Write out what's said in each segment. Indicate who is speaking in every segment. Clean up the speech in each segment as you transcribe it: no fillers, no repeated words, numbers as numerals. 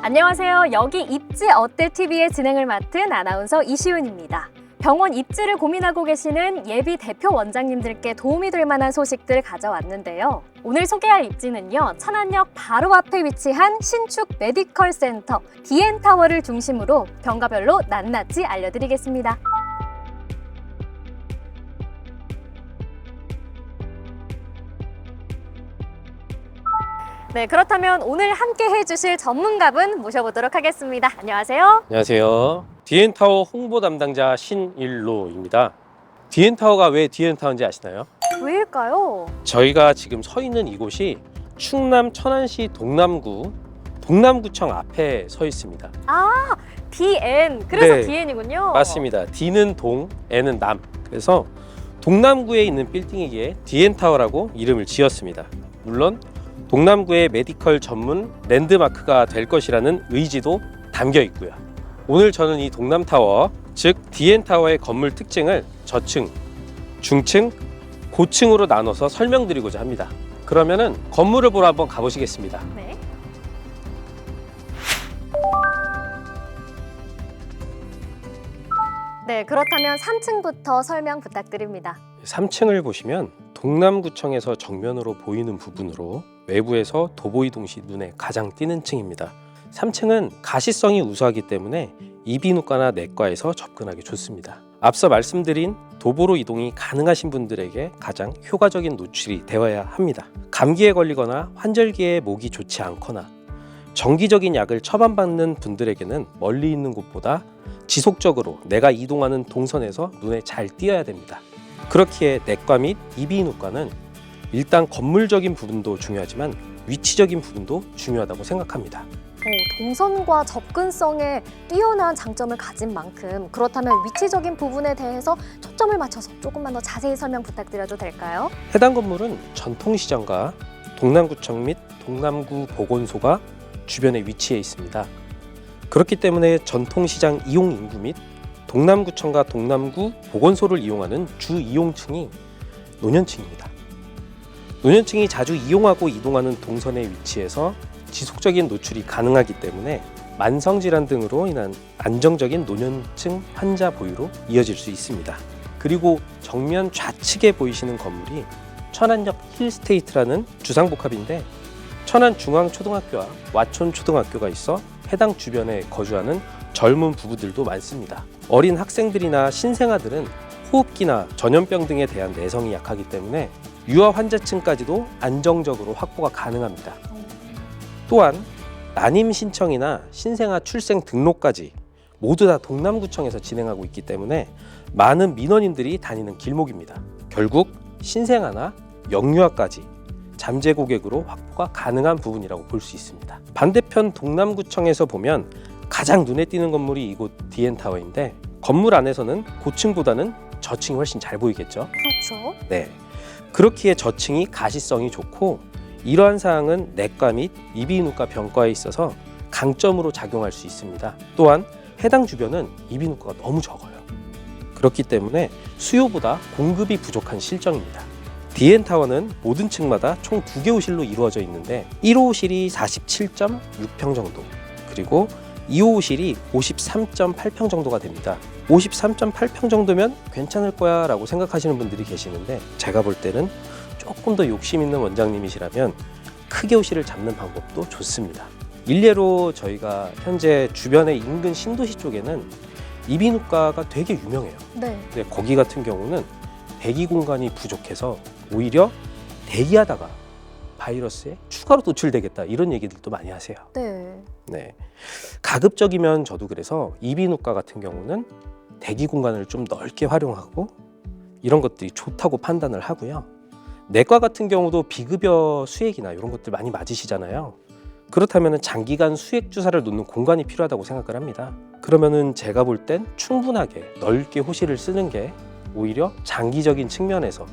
Speaker 1: 안녕하세요. 여기 입지 어때 TV의 진행을 맡은 아나운서 이시은입니다. 병원 입지를 고민하고 계시는 예비 대표 원장님들께 도움이 될 만한 소식들 가져왔는데요. 오늘 소개할 입지는요, 천안역 바로 앞에 위치한 신축 메디컬 센터 DN타워를 중심으로 병가별로 낱낱이 알려드리겠습니다. 네, 그렇다면 오늘 함께 해주실 전문가분 모셔보도록 하겠습니다. 안녕하세요.
Speaker 2: 안녕하세요. DN타워 홍보 담당자 신일로입니다. DN타워가 왜 DN타워인지 아시나요?
Speaker 1: 왜일까요?
Speaker 2: 저희가 지금 서 있는 이곳이 충남 천안시 동남구청 앞에 서 있습니다.
Speaker 1: DN, 그래서
Speaker 2: 네,
Speaker 1: DN이군요.
Speaker 2: 맞습니다. D는 동, N은 남. 그래서 동남구에 있는 빌딩이기에 DN타워라고 이름을 지었습니다. 물론 동남구의 메디컬 전문 랜드마크가 될 것이라는 의지도 담겨 있고요. 오늘 저는 이 동남타워, 즉 DN타워의 건물 특징을 저층, 중층, 고층으로 나눠서 설명드리고자 합니다. 그러면은 건물을 보러 한번 가보시겠습니다.
Speaker 1: 네. 네, 그렇다면 3층부터 설명 부탁드립니다.
Speaker 2: 3층을 보시면 동남구청에서 정면으로 보이는 부분으로 외부에서 도보이동 시 눈에 가장 띄는 층입니다. 3층은 가시성이 우수하기 때문에 이비인후과나 내과에서 접근하기 좋습니다. 앞서 말씀드린 도보로 이동이 가능하신 분들에게 가장 효과적인 노출이 되어야 합니다. 감기에 걸리거나 환절기에 목이 좋지 않거나 정기적인 약을 처방받는 분들에게는 멀리 있는 곳보다 지속적으로 내가 이동하는 동선에서 눈에 잘 띄어야 됩니다. 그렇기에 내과 및 이비인후과는 일단 건물적인 부분도 중요하지만 위치적인 부분도 중요하다고 생각합니다.
Speaker 1: 동선과 접근성에 뛰어난 장점을 가진 만큼 그렇다면 위치적인 부분에 대해서 초점을 맞춰서 조금만 더 자세히 설명 부탁드려도 될까요?
Speaker 2: 해당 건물은 전통시장과 동남구청 및 동남구 보건소가 주변에 위치해 있습니다. 그렇기 때문에 전통시장 이용 인구 및 동남구청과 동남구 보건소를 이용하는 주 이용층이 노년층입니다. 노년층이 자주 이용하고 이동하는 동선에 위치해서 지속적인 노출이 가능하기 때문에 만성질환 등으로 인한 안정적인 노년층 환자 보유로 이어질 수 있습니다. 그리고 정면 좌측에 보이시는 건물이 천안역 힐스테이트라는 주상복합인데 천안중앙초등학교와 와촌초등학교가 있어 해당 주변에 거주하는 젊은 부부들도 많습니다. 어린 학생들이나 신생아들은 호흡기나 전염병 등에 대한 내성이 약하기 때문에 유아 환자층까지도 안정적으로 확보가 가능합니다. 또한 난임 신청이나 신생아 출생 등록까지 모두 다 동남구청에서 진행하고 있기 때문에 많은 민원인들이 다니는 길목입니다. 결국 신생아나 영유아까지 잠재 고객으로 확보가 가능한 부분이라고 볼 수 있습니다. 반대편 동남구청에서 보면 가장 눈에 띄는 건물이 이곳 DN타워인데 건물 안에서는 고층보다는 저층이 훨씬 잘 보이겠죠?
Speaker 1: 그렇죠.
Speaker 2: 네. 그렇기에 저층이 가시성이 좋고 이러한 사항은 내과 및 이비인후과 병과에 있어서 강점으로 작용할 수 있습니다. 또한 해당 주변은 이비인후과가 너무 적어요. 그렇기 때문에 수요보다 공급이 부족한 실정입니다. DN타워는 모든 층마다 총 2개 호실로 이루어져 있는데 1호실이 47.6평 정도, 그리고 2호실이 53.8평 정도가 됩니다. 53.8평 정도면 괜찮을 거야 라고 생각하시는 분들이 계시는데 제가 볼 때는 조금 더 욕심 있는 원장님이시라면 크게 호실을 잡는 방법도 좋습니다. 일례로 저희가 현재 주변의 인근 신도시 쪽에는 이비인후과가 되게 유명해요.
Speaker 1: 네.
Speaker 2: 근데 거기 같은 경우는 대기 공간이 부족해서 오히려 대기하다가 바이러스에 추가로 노출되겠다 이런 얘기들도 많이 하세요.
Speaker 1: 네.
Speaker 2: 네. 가급적이면 저도 그래서 이비인후과 같은 경우는 대기 공간을 좀 넓게 활용하고 이런 것들이 좋다고 판단을 하고요. 내과 같은 경우도 비급여 수액이나 이런 것들 많이 맞으시잖아요. 그렇다면 장기간 수액 주사를 놓는 공간이 필요하다고 생각을 합니다. 그러면은 제가 볼 땐 충분하게 넓게 호실을 쓰는 게 오히려 장기적인 측면에서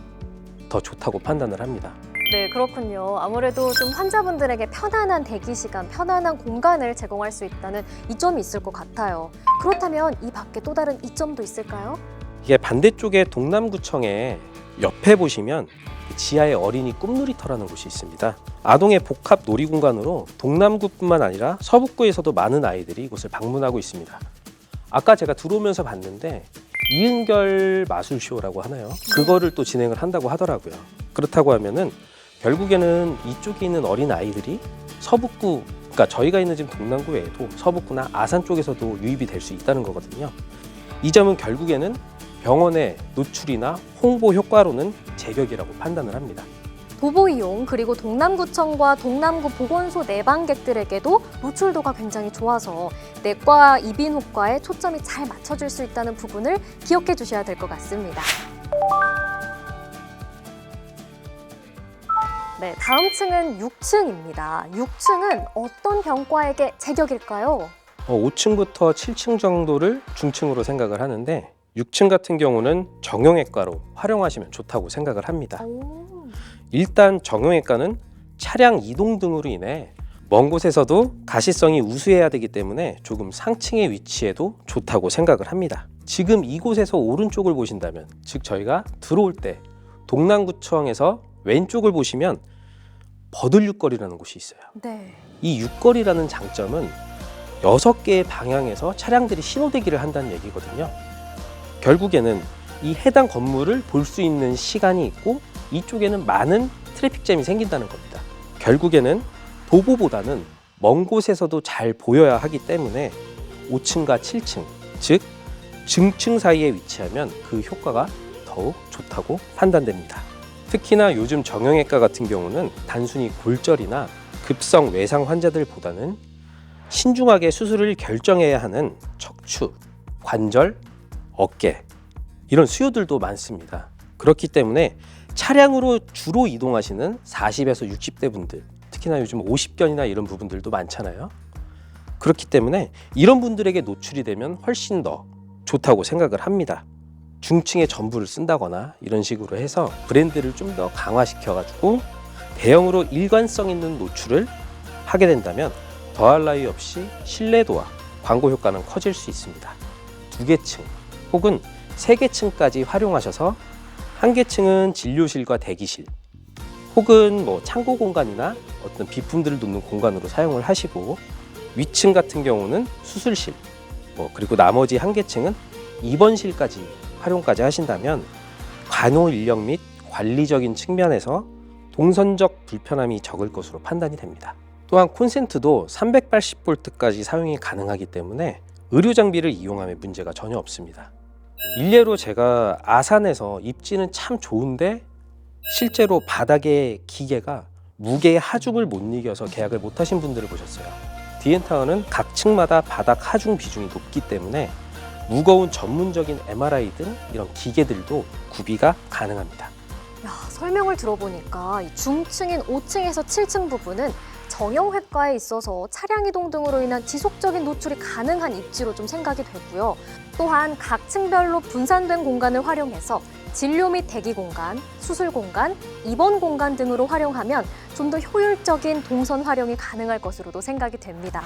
Speaker 2: 더 좋다고 판단을 합니다.
Speaker 1: 네, 그렇군요. 아무래도 좀 환자분들에게 편안한 대기 시간, 편안한 공간을 제공할 수 있다는 이점이 있을 것 같아요. 그렇다면 이 밖에 또 다른 이점도 있을까요?
Speaker 2: 이게 반대쪽에 동남구청에 옆에 보시면 지하에 어린이 꿈놀이터라는 곳이 있습니다. 아동의 복합 놀이공간으로 동남구뿐만 아니라 서북구에서도 많은 아이들이 이곳을 방문하고 있습니다. 아까 제가 들어오면서 봤는데 이은결 마술쇼라고 하나요? 그거를 또 진행을 한다고 하더라고요. 그렇다고 하면은 결국에는 이쪽에 있는 어린 아이들이 서북구, 그러니까 저희가 있는 지금 동남구 외에도 서북구나 아산 쪽에서도 유입이 될 수 있다는 거거든요. 이 점은 결국에는 병원의 노출이나 홍보 효과로는 제격이라고 판단을 합니다.
Speaker 1: 도보 이용 그리고 동남구청과 동남구 보건소 내방객들에게도 노출도가 굉장히 좋아서 내과 이비인후과에 초점이 잘 맞춰질 수 있다는 부분을 기억해 주셔야 될 것 같습니다. 네, 다음 층은 6층입니다. 6층은 어떤 병과에게 제격일까요?
Speaker 2: 5층부터 7층 정도를 중층으로 생각을 하는데 6층 같은 경우는 정형외과로 활용하시면 좋다고 생각을 합니다. 일단 정형외과는 차량 이동 등으로 인해 먼 곳에서도 가시성이 우수해야 되기 때문에 조금 상층에 위치해도 좋다고 생각을 합니다. 지금 이곳에서 오른쪽을 보신다면, 즉 저희가 들어올 때 동남구청에서 왼쪽을 보시면 버들육거리라는 곳이 있어요.
Speaker 1: 네.
Speaker 2: 이 육거리라는 장점은 6개의 방향에서 차량들이 신호대기를 한다는 얘기거든요. 결국에는 이 해당 건물을 볼 수 있는 시간이 있고 이쪽에는 많은 트래픽잼이 생긴다는 겁니다. 결국에는 도보보다는 먼 곳에서도 잘 보여야 하기 때문에 5층과 7층, 즉 중층 사이에 위치하면 그 효과가 더욱 좋다고 판단됩니다. 특히나 요즘 정형외과 같은 경우는 단순히 골절이나 급성 외상 환자들보다는 신중하게 수술을 결정해야 하는 척추, 관절, 어깨 이런 수요들도 많습니다. 그렇기 때문에 차량으로 주로 이동하시는 40에서 60대 분들, 특히나 요즘 50견이나 이런 부분들도 많잖아요. 그렇기 때문에 이런 분들에게 노출이 되면 훨씬 더 좋다고 생각을 합니다. 중층에 전부를 쓴다거나 이런 식으로 해서 브랜드를 좀 더 강화시켜가지고 대형으로 일관성 있는 노출을 하게 된다면 더할 나위 없이 신뢰도와 광고 효과는 커질 수 있습니다. 2개 층 혹은 3개 층까지 활용하셔서 1개 층은 진료실과 대기실 혹은 창고 공간이나 어떤 비품들을 놓는 공간으로 사용을 하시고, 위층 같은 경우는 수술실, 그리고 나머지 1개 층은 입원실까지 활용까지 하신다면 간호 인력 및 관리적인 측면에서 동선적 불편함이 적을 것으로 판단이 됩니다. 또한 콘센트도 380V까지 사용이 가능하기 때문에 의료 장비를 이용하면 문제가 전혀 없습니다. 일례로 제가 아산에서 입지는 참 좋은데 실제로 바닥에 기계가 무게의 하중을 못 이겨서 계약을 못 하신 분들을 보셨어요. 디엔타워는 각 층마다 바닥 하중 비중이 높기 때문에 무거운 전문적인 MRI 등 이런 기계들도 구비가 가능합니다.
Speaker 1: 설명을 들어보니까 이 중층인 5층에서 7층 부분은 정형외과에 있어서 차량 이동 등으로 인한 지속적인 노출이 가능한 입지로 좀 생각이 되고요. 또한 각 층별로 분산된 공간을 활용해서 진료 및 대기 공간, 수술 공간, 입원 공간 등으로 활용하면 좀 더 효율적인 동선 활용이 가능할 것으로도 생각이 됩니다.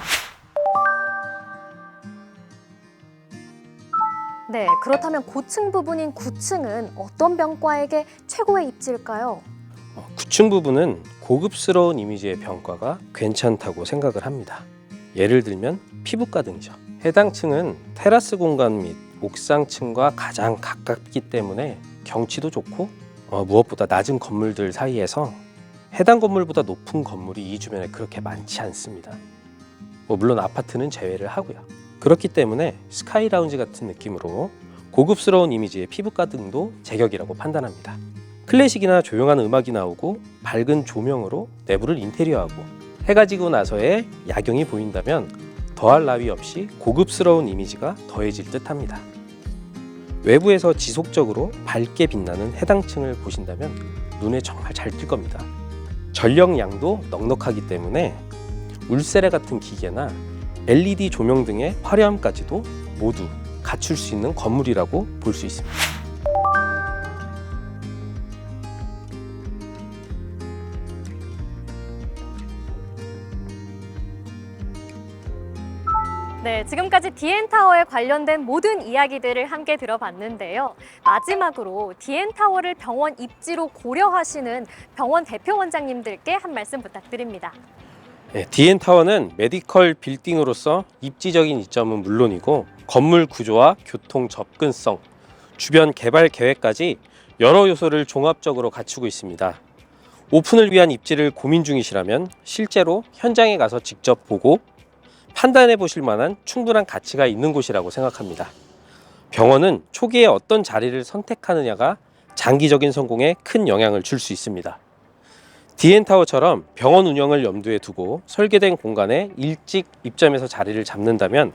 Speaker 1: 네, 그렇다면 고층 부분인 9층은 어떤 병과에게 최고의 입지일까요?
Speaker 2: 9층 부분은 고급스러운 이미지의 병과가 괜찮다고 생각을 합니다. 예를 들면 피부과 등이죠. 해당 층은 테라스 공간 및 옥상층과 가장 가깝기 때문에 경치도 좋고 무엇보다 낮은 건물들 사이에서 해당 건물보다 높은 건물이 이 주변에 그렇게 많지 않습니다. 물론 아파트는 제외를 하고요. 그렇기 때문에 스카이 라운지 같은 느낌으로 고급스러운 이미지의 피부과 등도 제격이라고 판단합니다. 클래식이나 조용한 음악이 나오고 밝은 조명으로 내부를 인테리어하고 해가 지고 나서의 야경이 보인다면 더할 나위 없이 고급스러운 이미지가 더해질 듯 합니다. 외부에서 지속적으로 밝게 빛나는 해당 층을 보신다면 눈에 정말 잘 띌 겁니다. 전력량도 넉넉하기 때문에 울세레 같은 기계나 LED 조명 등의 화려함까지도 모두 갖출 수 있는 건물이라고 볼 수 있습니다.
Speaker 1: 네, 지금까지 DN타워에 관련된 모든 이야기들을 함께 들어봤는데요. 마지막으로 DN타워를 병원 입지로 고려하시는 병원 대표 원장님들께 한 말씀 부탁드립니다.
Speaker 2: 네, DN타워는 메디컬 빌딩으로서 입지적인 이점은 물론이고 건물 구조와 교통 접근성, 주변 개발 계획까지 여러 요소를 종합적으로 갖추고 있습니다. 오픈을 위한 입지를 고민 중이시라면 실제로 현장에 가서 직접 보고 판단해 보실 만한 충분한 가치가 있는 곳이라고 생각합니다. 병원은 초기에 어떤 자리를 선택하느냐가 장기적인 성공에 큰 영향을 줄 수 있습니다. DN타워처럼 병원 운영을 염두에 두고 설계된 공간에 일찍 입점해서 자리를 잡는다면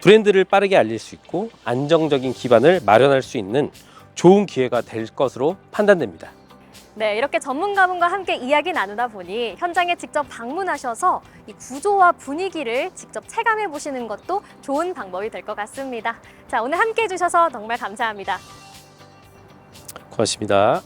Speaker 2: 브랜드를 빠르게 알릴 수 있고 안정적인 기반을 마련할 수 있는 좋은 기회가 될 것으로 판단됩니다.
Speaker 1: 네, 이렇게 전문가분과 함께 이야기 나누다 보니 현장에 직접 방문하셔서 이 구조와 분위기를 직접 체감해 보시는 것도 좋은 방법이 될 것 같습니다. 자, 오늘 함께 해주셔서 정말 감사합니다.
Speaker 2: 고맙습니다.